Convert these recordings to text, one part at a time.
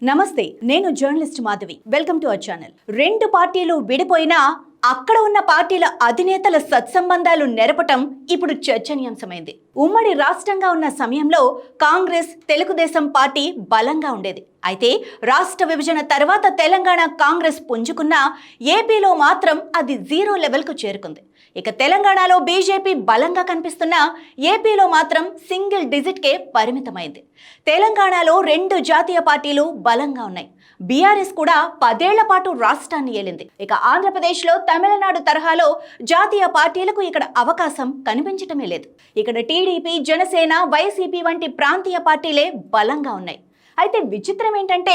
నమస్తే, నేను journalist Madhavi. Welcome to our channel. రెండు పార్టీలు విడిపోయినా అక్కడ ఉన్న పార్టీల అధినేతల సత్సంబంధాలు నెరపటం ఇప్పుడు చర్చనీయాంశమైంది. ఉమ్మడి రాష్ట్రంగా ఉన్న సమయంలో కాంగ్రెస్, తెలుగుదేశం పార్టీ బలంగా ఉండేది. అయితే రాష్ట్ర విభజన తర్వాత తెలంగాణ కాంగ్రెస్ పుంజుకున్నా ఏపీలో మాత్రం అది జీరో లెవెల్కు చేరుకుంది. ఇక తెలంగాణలో బీజేపీ బలంగా కనిపిస్తున్నా ఏపీలో మాత్రం సింగిల్ డిజిట్కే పరిమితమైంది. తెలంగాణలో రెండు జాతీయ పార్టీలు బలంగా ఉన్నాయి. బీఆర్ఎస్ కూడా 10 ఏళ్ల పాటు రాష్ట్రాన్ని ఏలింది. ఇక ఆంధ్రప్రదేశ్లో తమిళనాడు తరహాలో జాతీయ పార్టీలకు ఇక్కడ అవకాశం కనిపించటమే లేదు. ఇక్కడ టీడీపీ, జనసేన, వైసీపీ వంటి ప్రాంతీయ పార్టీలే బలంగా ఉన్నాయి. అయితే విచిత్రం ఏంటంటే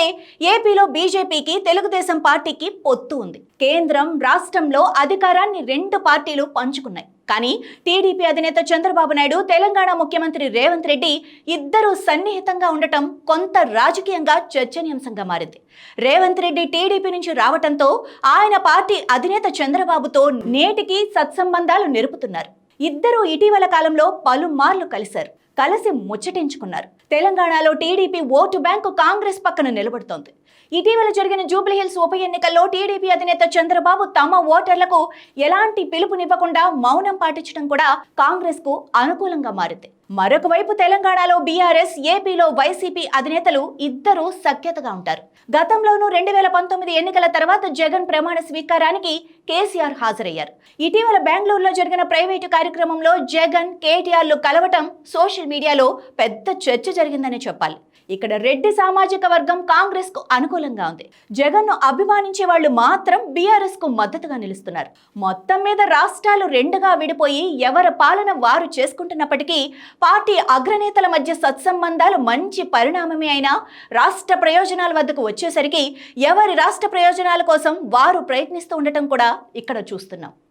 ఏపీలో బీజేపీకి, తెలుగుదేశం పార్టీకి పొత్తు ఉంది. కేంద్రం, రాష్ట్రంలో అధికారాన్ని రెండు పార్టీలు పంచుకున్నాయి. కానీ టీడీపీ అధినేత చంద్రబాబు నాయుడు, తెలంగాణ ముఖ్యమంత్రి రేవంత్ రెడ్డి ఇద్దరూ సన్నిహితంగా ఉండటం కొంత రాజకీయంగా చర్చనీయాంశంగా మారింది. రేవంత్ రెడ్డి టీడీపీ నుంచి రావటంతో ఆయన పార్టీ అధినేత చంద్రబాబుతో నేటికి సత్సంబంధాలు నెరుపుతున్నారు. ఇద్దరూ ఇటీవల కాలంలో పలుమార్లు కలిసి ముచ్చటించుకున్నారు. తెలంగాణలో టీడీపీ ఓటు బ్యాంకు కాంగ్రెస్ పక్కన నిలబడుతోంది. ఇటీవల జరిగిన జూబ్లీహిల్స్ ఉప ఎన్నికల్లో టీడీపీ అధినేత చంద్రబాబు తమ ఓటర్లకు ఎలాంటి పిలుపునివ్వకుండా మౌనం పాటించడం కూడా కాంగ్రెస్ కు అనుకూలంగా మారింది. మరొక వైపు తెలంగాణలో బీఆర్ఎస్, ఏపీలో వైసీపీ అధినేతలు ఇద్దరూ సఖ్యతగా ఉంటారు. గతంలోనూ 2019 ఎన్నికల తర్వాత జగన్ ప్రమాణ స్వీకారానికి కేసీఆర్ హాజరయ్యారు. ఇటీవల బెంగళూరులో జరిగిన ప్రైవేటు కార్యక్రమంలో జగన్, కేటీఆర్లు కలవటం సోషల్ మీడియాలో పెద్ద చర్చ జరిగిందని చెప్పాలి. ఇక్కడ రెడ్డి సామాజిక వర్గం కాంగ్రెస్ కు అనుకూలంగా ఉంది. జగన్ ను అభిమానించే వాళ్ళు మాత్రం బీఆర్ఎస్ కు మద్దతుగా నిలుస్తున్నారు. మొత్తం మీద రాష్ట్రాలు రెండుగా విడిపోయి ఎవరి పాలన వారు చేసుకుంటున్నప్పటికీ పార్టీ అగ్రనేతల మధ్య సత్సంబంధాలు మంచి పరిణామమే అయినా రాష్ట్ర ప్రయోజనాల వద్దకు వచ్చేసరికి ఎవరి రాష్ట్ర ప్రయోజనాల కోసం వారు ప్రయత్నిస్తూ ఉండటం కూడా ఇక్కడ చూస్తున్నాం.